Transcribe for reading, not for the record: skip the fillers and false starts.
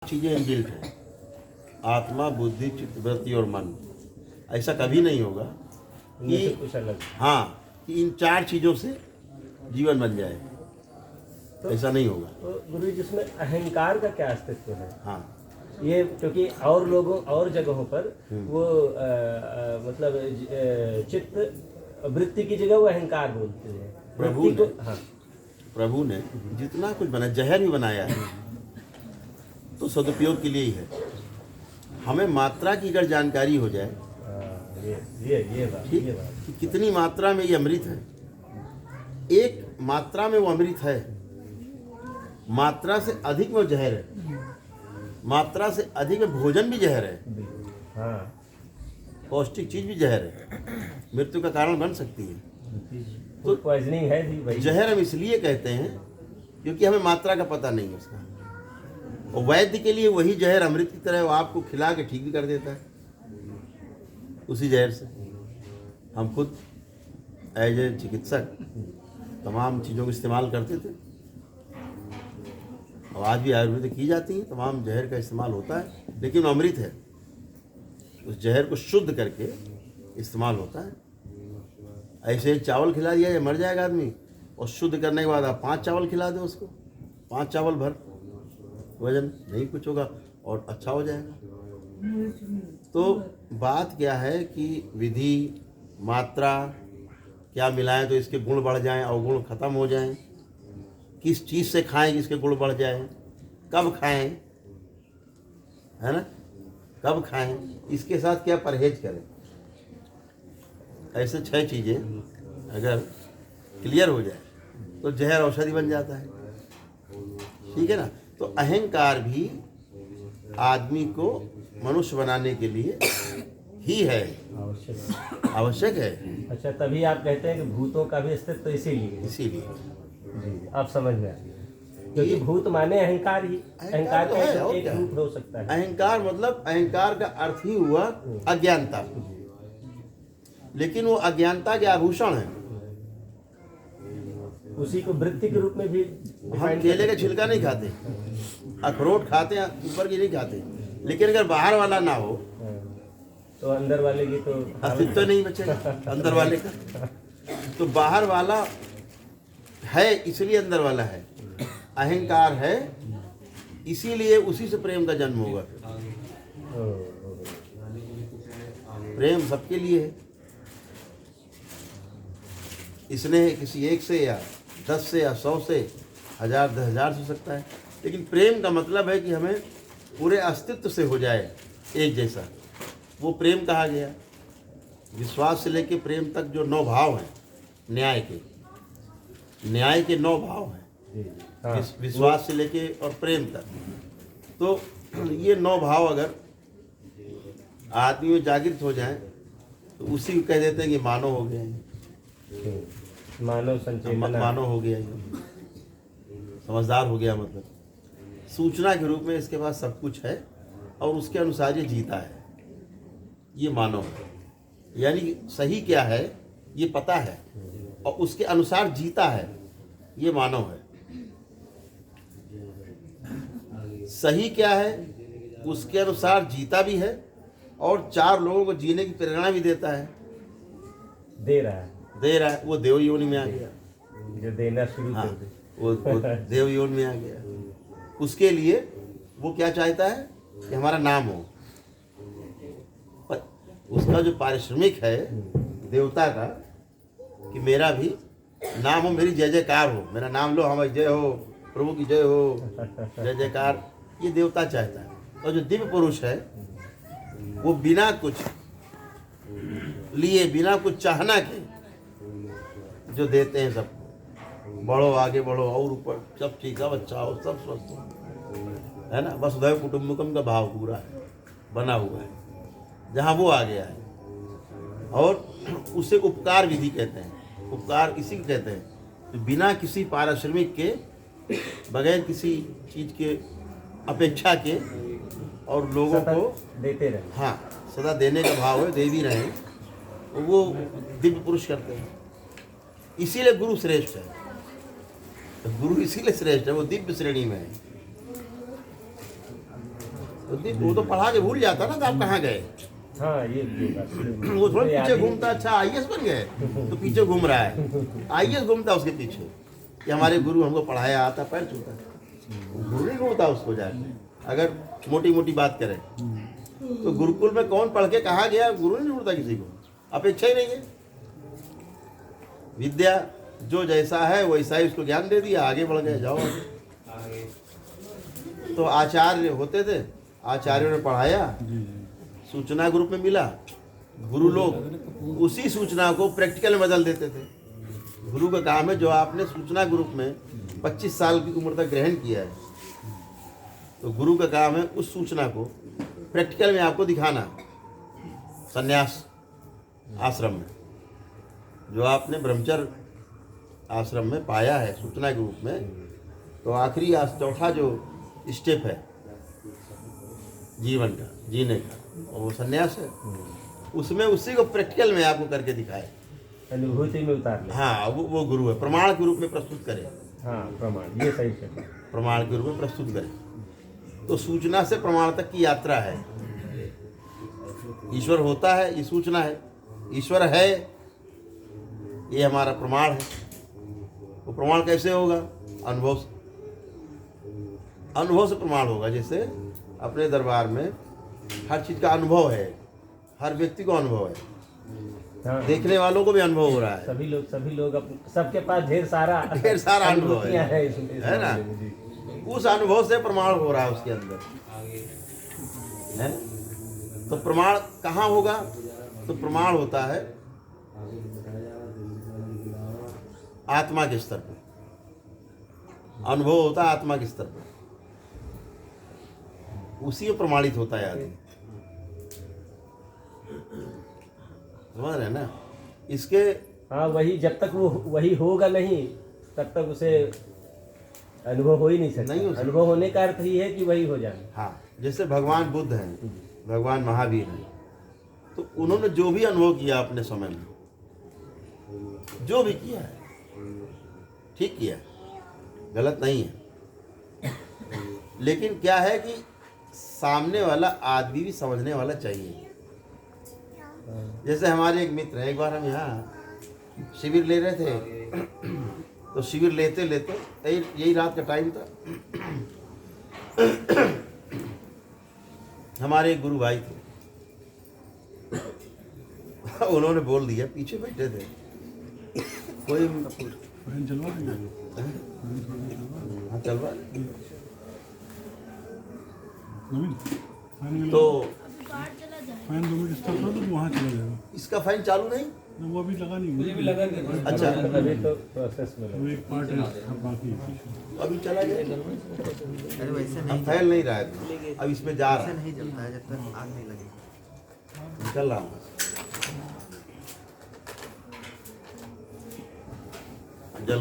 चीजें इनबिल्ट हैं, आत्मा, बुद्धि, चित्त, वृत्ति और मन। ऐसा कभी नहीं होगा कि कुछ अलग। हाँ कि इन चार चीजों से जीवन बन जाए, तो ऐसा नहीं होगा। तो गुरु जी, जिसमें अहंकार का क्या अस्तित्व है? हाँ, ये क्योंकि और लोगों और जगहों पर वो मतलब चित्त वृत्ति की जगह वो अहंकार बोलते हैं। प्रभु वृत्ति ने को हाँ प्रभु ने जितना कुछ बनाया, जहर भी बनाया है तो सदुपयोग के लिए ही है। हमें मात्रा की अगर जानकारी हो जाए, ये बात ठीक, कि कितनी मात्रा में ये अमृत है, एक मात्रा में वो अमृत है, मात्रा से अधिक में वो जहर है, मात्रा से अधिक में भोजन भी जहर है, हाँ पौष्टिक चीज भी जहर है, मृत्यु का कारण बन सकती है। तो पॉइजनिंग है भी भाई। जहर हम इसलिए कहते हैं क्योंकि हमें मात्रा का पता नहीं है उसका। और वैद्य के लिए वही जहर अमृत की तरह वो आपको खिला के ठीक भी कर देता है उसी जहर से। हम खुद एज ए चिकित्सक तमाम चीज़ों को इस्तेमाल करते थे और आज भी आयुर्वेद की जाती है, तमाम जहर का इस्तेमाल होता है, लेकिन अमृत है, उस जहर को शुद्ध करके इस्तेमाल होता है। ऐसे ही चावल खिला दिया या मर जाएगा आदमी, और शुद्ध करने के बाद आप 5 चावल खिला दो उसको, 5 चावल भर, वजन नहीं कुछ होगा और अच्छा हो जाएगा। तो बात क्या है कि विधि, मात्रा क्या मिलाएं तो इसके गुण बढ़ जाएं, अवगुण खत्म हो जाएं, किस चीज़ से खाएं जिसके गुण बढ़ जाएं, कब खाएं, है ना, कब खाएं, इसके साथ क्या परहेज करें। ऐसे 6 चीज़ें अगर क्लियर हो जाए तो जहर औषधि बन जाता है, ठीक है ना। तो अहंकार भी आदमी को मनुष्य बनाने के लिए ही है, आवश्यक है। अच्छा, तभी आप कहते हैं कि भूतों का भी अस्तित्व इसीलिए। इसीलिए आप समझ में आए, क्योंकि भूत माने अहंकार ही, अहंकार तो का है, और एक क्या? रूप हो सकता है। अहंकार मतलब अहंकार का अर्थ ही हुआ अज्ञानता, लेकिन वो अज्ञानता के आभूषण है। उसी को वृत्ति के रूप में भी हम केले का छिलका नहीं खाते, अखरोट खाते हैं, ऊपर की नहीं खाते, लेकिन अगर बाहर वाला ना हो तो अंदर वाले की तो अस्तित्व नहीं बचेगा अंदर वाले का। तो बाहर वाला है इसलिए अंदर वाला है, अहंकार है इसीलिए उसी से प्रेम का जन्म होगा। प्रेम सबके लिए है, इसने किसी एक से या 10 से या 100 से 1000 10,000 से हो सकता है, लेकिन प्रेम का मतलब है कि हमें पूरे अस्तित्व से हो जाए एक जैसा, वो प्रेम कहा गया। विश्वास से लेके प्रेम तक जो 9 भाव हैं, न्याय के 9 भाव हैं, विश्वास से लेके और प्रेम तक। तो ये 9 भाव अगर आदमी में जागृत हो जाए तो उसी को कह देते हैं कि मानव हो गया है, मानव संचेतना, मानव हो गया, ये समझदार हो गया, मतलब सूचना के रूप में इसके पास सब कुछ है और उसके अनुसार ये जीता है, ये मानव है। यानी सही क्या है ये पता है और उसके अनुसार जीता है, ये मानव है। सही क्या है उसके अनुसार जीता भी है और 4 लोगों को जीने की प्रेरणा भी देता है, दे रहा है, वो देव योनि में आ गया, जो देना शुरू हाँ, कर दे। वो देव योनि में आ गया। उसके लिए वो क्या चाहता है कि हमारा नाम हो, पर उसका जो पारिश्रमिक है देवता का कि मेरा भी नाम हो, मेरी जय जयकार हो, मेरा नाम लो, हमारी जय हो, प्रभु की जय हो, जय जयकार, ये देवता चाहता है। और जो दिव्य पुरुष है वो बिना कुछ लिए, बिना कुछ चाहना के जो देते हैं सबको, बढ़ो आगे बढ़ो और ऊपर, सब ठीक, सब अच्छा हो, सब स्वस्थ हो, है ना। वसुधैव कुटुंबकम का भाव पूरा है, बना हुआ है, जहाँ वो आ गया है। और उसे उपकार विधि कहते हैं, उपकार इसी को कहते हैं तो बिना किसी पारिश्रमिक के, बगैर किसी चीज के अपेक्षा के, और लोगों को देते रहे, हाँ सदा देने का भाव है, दे भी रहे हैं, वो दिव्य पुरुष करते हैं। इसीलिए गुरु श्रेष्ठ है, तो गुरु इसीलिए श्रेष्ठ है, वो दिव्य श्रेणी में है। वो तो पढ़ा के भूल जाता ना तो आप कहाँ गए। हाँ ये बात सही। वो थोड़ा याद पीछे ही- घूमता, अच्छा आईएएस बन गए तो पीछे घूम रहा है, आईएएस घूमता उसके पीछे कि हमारे गुरु हमको पढ़ाया, आता पैर छूता, गुरु नहीं घूमता उसको जाके। अगर मोटी मोटी बात करें तो गुरुकुल में कौन पढ़ के कहाँ गया, गुरु नहीं ढूंढता किसी को, अपेक्षा ही नहीं है। विद्या जो जैसा है वैसा ही उसको ज्ञान दे दिया, आगे बढ़ गए, जाओ आगे। तो आचार्य होते थे, आचार्यों ने पढ़ाया, सूचना ग्रुप में मिला, गुरु लोग उसी सूचना को प्रैक्टिकल में बदल देते थे। गुरु का काम है जो आपने सूचना ग्रुप में 25 साल की उम्र तक ग्रहण किया है, तो गुरु का काम है उस सूचना को प्रैक्टिकल में आपको दिखाना। संन्यास आश्रम में जो आपने ब्रह्मचर्य आश्रम में पाया है सूचना के रूप में, तो आखिरी चौथा जो स्टेप है जीवन का, जीने का, और वो संन्यास है। उसमें उसी को प्रैक्टिकल में आपको करके दिखाए, अनुभूति में उतार ले। हाँ वो गुरु है, प्रमाण के रूप में प्रस्तुत करे, हाँ प्रमाण, ये सही है। प्रमाण के रूप में प्रस्तुत करे। तो सूचना से प्रमाण तक की यात्रा है। ईश्वर होता है ये सूचना है, ईश्वर है ये हमारा प्रमाण है। वो प्रमाण कैसे होगा, अनुभव से, अनुभव से प्रमाण होगा। जैसे अपने दरबार में हर चीज़ का अनुभव है, हर व्यक्ति को अनुभव है, हाँ, देखने वालों को भी अनुभव हो रहा है, सभी लोग सबके पास ढेर सारा अनुभव अनुभूतियां है, हैं इस है ना। मामले में, जी। उस अनुभव से प्रमाण हो रहा है उसके अंदर है। तो प्रमाण कहाँ होगा, तो प्रमाण होता है आत्मा के स्तर पर, अनुभव होता है आत्मा के स्तर पर, उसी में प्रमाणित होता है आदमी। समझ रहे हैं ना इसके। हाँ वही, जब तक वो वही होगा नहीं तब तक उसे अनुभव हो ही नहीं सकता। नहीं हो सकता। अनुभव होने का अर्थ ही है कि वही हो जाना। हाँ, जैसे भगवान बुद्ध हैं, भगवान महावीर हैं, तो उन्होंने जो भी अनुभव किया अपने समय में, जो भी किया है ठीक किया है, गलत नहीं है। लेकिन क्या है कि सामने वाला आदमी भी समझने वाला चाहिए। जैसे हमारे एक मित्र हैं, एक बार हम यहाँ शिविर ले रहे थे, तो शिविर लेते लेते यही रात का टाइम था, हमारे एक गुरु भाई थे, उन्होंने बोल दिया, पीछे बैठे थे कोई, हाँ चलवा, तो फैन 2 मिनट स्टॉप करो तो वहाँ चला जाएगा। इसका फैन चालू नहीं, वो अभी लगा नहीं, मुझे भी लगा नहीं। अच्छा अभी तो प्रोसेस में वो एक पार्ट है बाकी। अभी चला गया, अरे वैसे नहीं, अब फैल नहीं रहा है, अब इसमें जा रहा ऐसे है, नहीं जलता है जब तक आग नहीं लगे। निकल रहा हूँ। जल